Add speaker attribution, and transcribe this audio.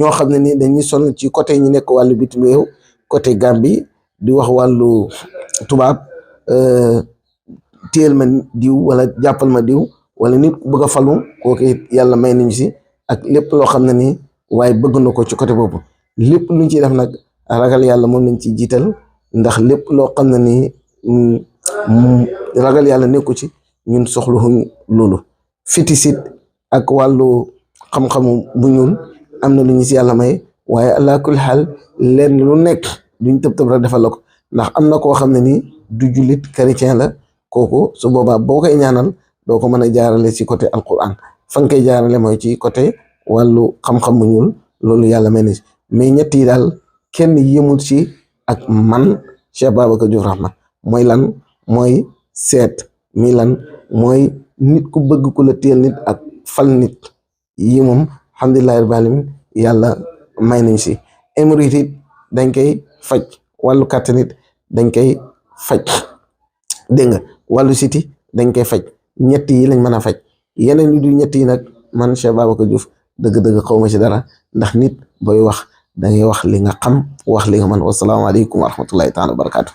Speaker 1: ñoo xam ne ni dañuy sonn ci côté ñi nekk wàllu bitim réew côté Gambie di wax wàllu tubaab téel ma diw wala jàppal ma diw wala nit ku bëgg a falu kooku it yàlla may nañu si ak lépp loo xam ne nii waaye bëgg na ko ci côté boobu lépp luñ ciy def nag ragal yàlla moom lañ ci jiital ndax lépp loo xam ne nii ragal yàlla nekku ci ñun soxluwuñ loolu fitisit ak wàllu xam-xamu bu ñuul am na lu ñu si yàlla may waaye ala kulli xaal lenn lu nekk duñ tëb rek defal la ko ndax am na koo xam ne nii du jullit chrétien la kooku su boobaa boo koy ñaanal doo ko mën a jaarale ci côté alquran fa nga koy jaarale mooy ci côté wàllu xam-xam bu ñuul loolu yàlla may na si mais ñett yi daal kenn yëmul ci ak man Cheikh Babacar Diouf Rahma mooy lan mooy seet mi lan mooy nit ku bëgg ku la téel nit ak fal nit yi moom alhamdulillahi rabbil alamin yàlla may nañ si hémorroïde it dañ koy faj wàllu kàttan it dañ koy faj dégg nga wàllu siti dañ koy faj ñett yi lañ mën a faj yeneen yu du ñett yi nag man Cheikh Babacar Diouf dëgg-dëgg xaw ma ci dara ndax nit booy wax da ngay wax li nga xam wax li nga mën wasalaamaaleykum wa rahmatullahi taala wa barakaatu